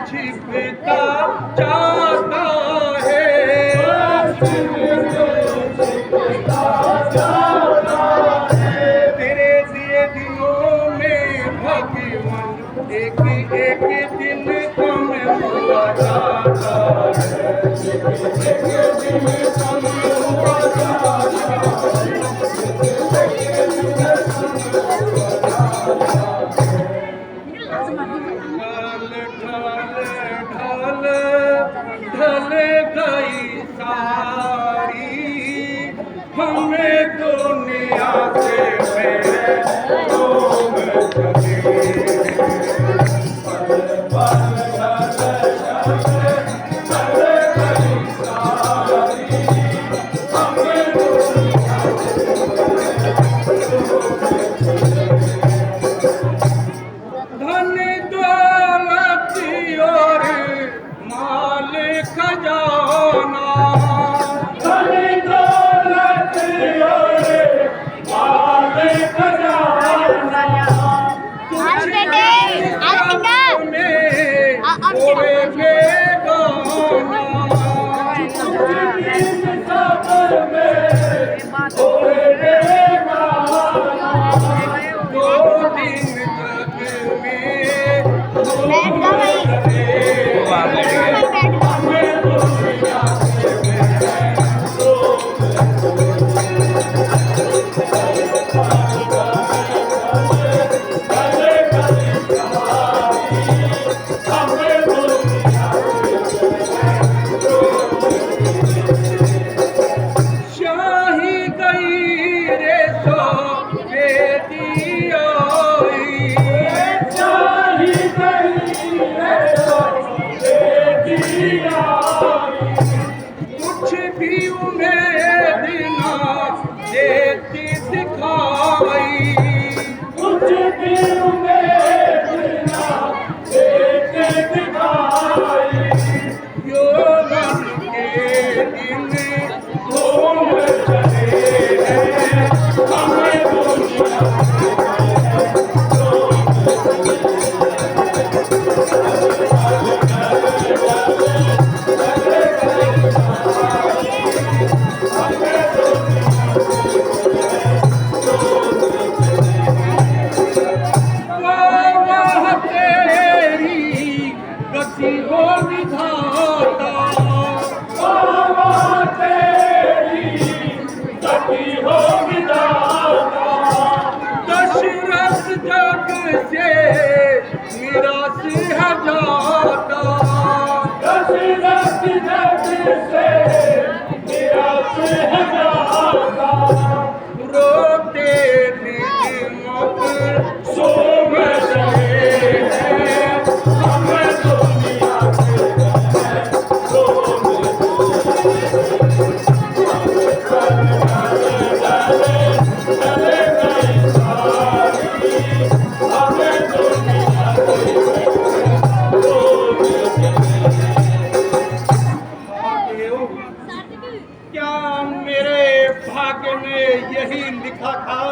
छिपता जाता है। तेरे दिए दिनों में भगवान एक एक दिन कम हुआ जाता ढल गई सारी हमें दुनिया से धन दौलत और माल खजाना धन दौलत और माल खजाना कुछ भी उम्मीद ना देती दिखाई कुछ भी उम्मीद ना देती दिखाई यौवन के दिन घूम चले हैं हमें यही लिखा था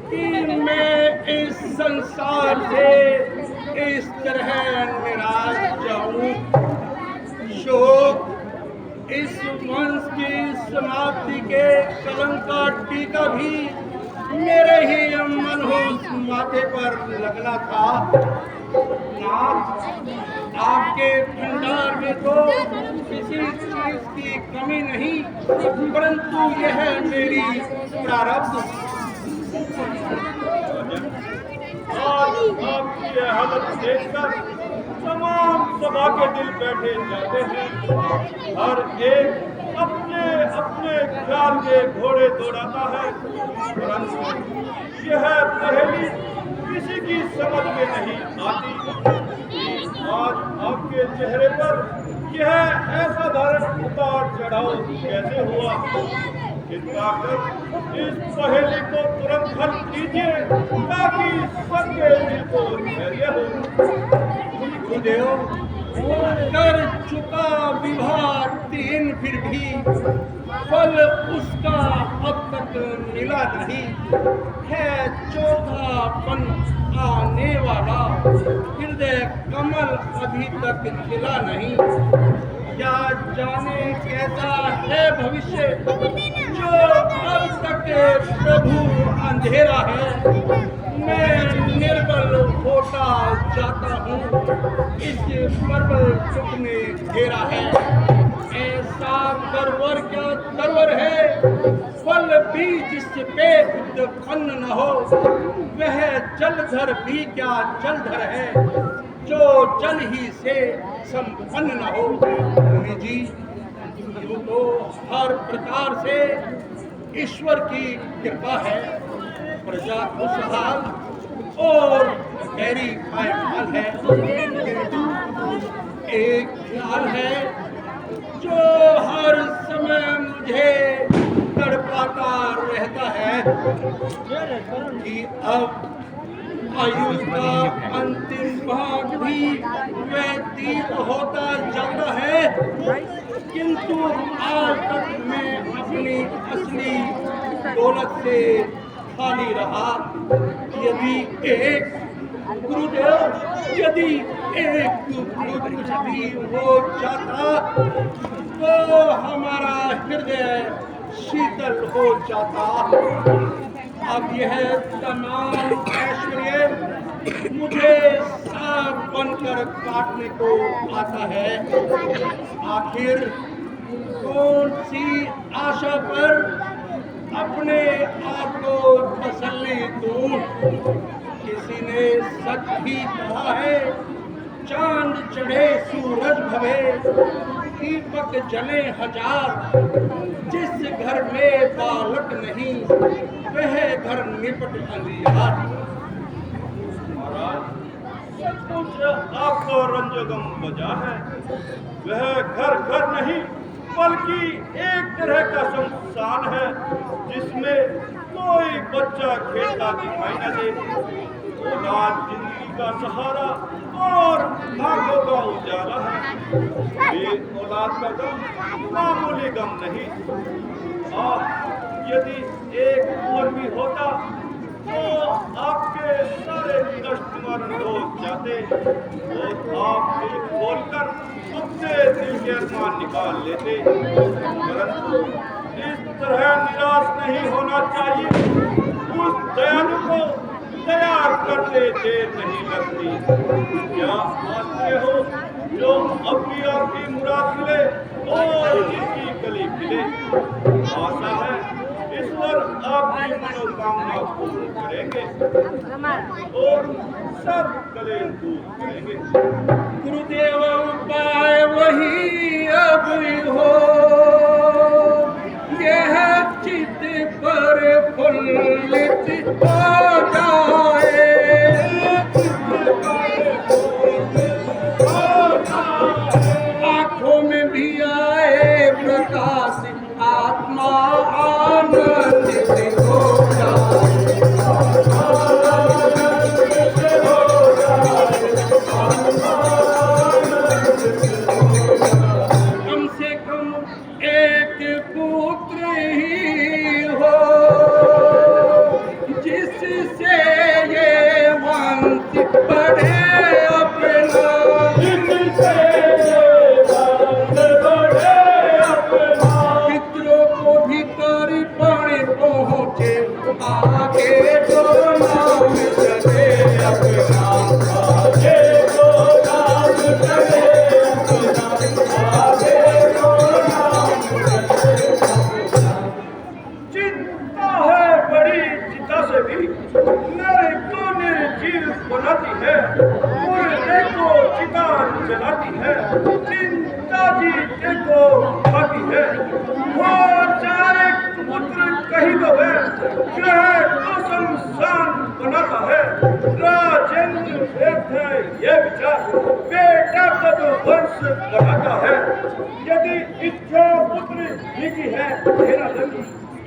कि मैं इस संसार से इस तरह निराश जाऊं। शोक इस वंश की समाप्ति के कलम का टीका भी मेरे ही मनहूस माथे पर लगना था। नाथ, आपके भंडार में तो किसी चीज की कमी नहीं, परंतु यह मेरी प्रारब्ध। आज आपकी यह हालत देखकर तमाम सभा के दिल बैठे जाते हैं। हर एक अपने अपने ख्याल के घोड़े दौड़ाता है, परंतु यह पहेली किसी की समझ में नहीं आती। आज आपके चेहरे पर यह ऐसा धारण उतार चढ़ाव कैसे हुआ? कृपा कर इस पहेली को तुरंत हल कीजिए ताकि सबके दिल को धैर्य हो। गुरुदेव, कर चुका विवाह 3 फिर भी फल उसका अब तक मिला नहीं है। चौथापन आने वाला हृदय कमल अभी तक खिला नहीं। क्या जाने कैसा है भविष्य जो अब तक प्रभु अंधेरा है। मैं निर्बल होता जाता हूँ, इस प्रबल सुख में घेरा है। ऐसा तरवर क्या तरवर है, फल बीज पे उत्पन्न न हो। वह जलधर भी क्या जलधर है, जो जल ही से संपन्न न हो। स्वामी जी, यूं तो हर प्रकार से ईश्वर की कृपा है। प्रजा खुशहाल और गहरी पायमाल है। किंतु एक ख्याल है जो हर समय मुझे तड़पाता रहता है कि अब आयु का अंतिम भाग भी व्यतीत होता जाता है, किंतु आज तक मैं अपनी असली दौलत से खाली रहा। यदि एक गुरुदेव, यदि एक कुछ भी हो जाता तो हमारा हृदय शीतल हो जाता। अब यह तमाम ऐश्वर्य मुझे सांप बनकर काटने को आता है। आखिर कौन सी आशा पर अपने आप को तसल्ली दूं। किसी ने सच ही कहा है, चांद चढ़े सूरज भवे, दीपक जले हजार। जिस घर में बालक नहीं, वह घर निपट अंधियार। महाराज, कुछ आपको रंजोगम बजा है। वह घर घर नहीं बल्कि एक तरह का शमशान है, जिसमें कोई बच्चा खेलता दिखाई न दे। औलाद जिंदगी का सहारा और भाग्यों का उजाला है। ये औलाद का गम मामूली गम नहीं। यदि एक कुंवर भी होता तो आपके सारे कष्ट मरण हो जाते और आप दिल खोलकर अपने दिल के अरमान निकाल लेते। परंतु इस तरह निराश नहीं होना चाहिए। उस दयालु को दया करते देर नहीं लगती। क्या आते हो जो अब भी आपकी मुराद मिले और जिसकी कली खिले। आशा है ईश्वर आपकी मनोकामना पूर्ण करेंगे और सब कलेश दूर करेंगे। गुरुदेव उपाय वही अब हो, यह चित पर फुल्लित हो जाए। आँखों में भी आए प्रकाश, आत्मा आनंदित हो जाए। कम से कम एक पुत्र ही हो, जिससे ये वंश बढ़े अपना। पितरों को भी तर्पण पहुँचे, आगे तो नाम चले अपना। आगे तो नाम चले अपना। आगे तो नाम चले अपना। चिंता है बड़ी चिंता से भी मेरे को निर्जीव बनाती है। मुर्दे को चिता जलाती है। चिंता जीते को खाती है। वो चारे पुत्र कहीं तो है, यह तो शमशान बनाता है। राजेंद्र श्रेष्ठ है ये विचार, बेटा कब वंश बढ़ाता है। यदि इच्छा पुत्र लिखी है मेरा धन,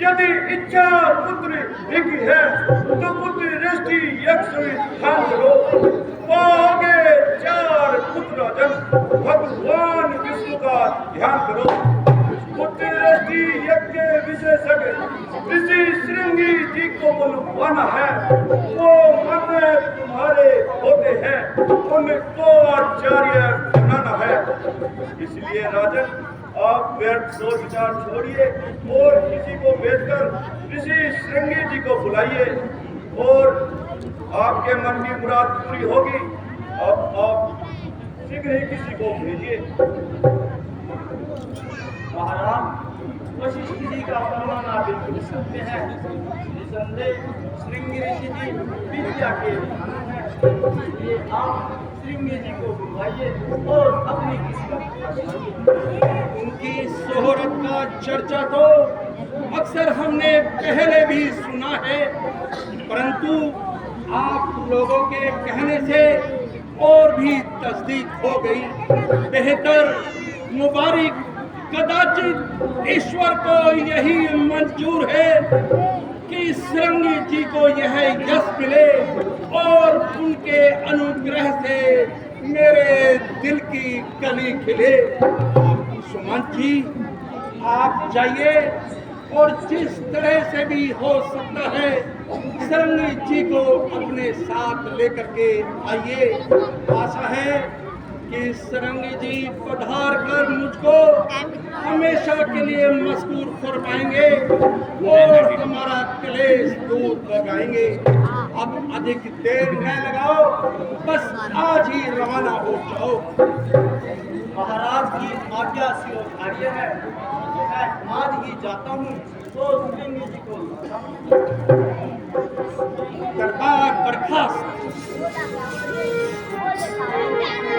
यदि इच्छा पुत्र लिखी है तो पुत्र दृष्टि यक्ष स्थान करो। पाओगे 4 पुत्र जन। भगवान विष्णु का ध्यान करो। उत्तरदृष्टि यज्ञ विशेषज्ञ ऋषि श्रृंगी जी को बुलवाना है। वो मन तुम्हारे होते हैं, उनको आचार्य बनाना है। इसलिए राजन, आप व्यर्थ सोच विचार छोड़िए और किसी को भेजकर ऋषि श्रृंगी जी को बुलाइए और आपके मन की मुराद पूरी होगी। अब आप शीघ्र ही किसी को भेजिए। महाराज, वशिष्ठ जी का फरमाना बिल्कुल सत्य है। निसंदेह श्रृंगी ऋषि जी विद्या के विधान है। इसलिए आप श्रृंगी जी को बुलवाइए और अपनी किस्मत उनकी शोहरत का चर्चा तो अक्सर हमने पहले भी सुना है, परंतु आप लोगों के कहने से और भी तस्दीक हो गई। बेहतर, मुबारक, कदाचित ईश्वर को यही मंजूर है कि श्रृंगी जी को यह यश मिले और उनके अनुग्रह से मेरे दिल की कली खिले। सुमंत जी, आप जाइए और जिस तरह से भी हो सकता है श्रृंगी जी को अपने साथ लेकर के आइए। आशा है कि श्रृंगी जी पधार कर मुझको हमेशा के लिए मशहूर फरमाएंगे और हमारा क्लेश दूर लगाएंगे। अब अधिक देर न लगाओ, बस आज ही रवाना हो जाओ। महाराज की आज्ञा स्वीकार्य है। मैं आज ही जाता हूँ तो श्रृंगी जी को दरबार बर्खास्त।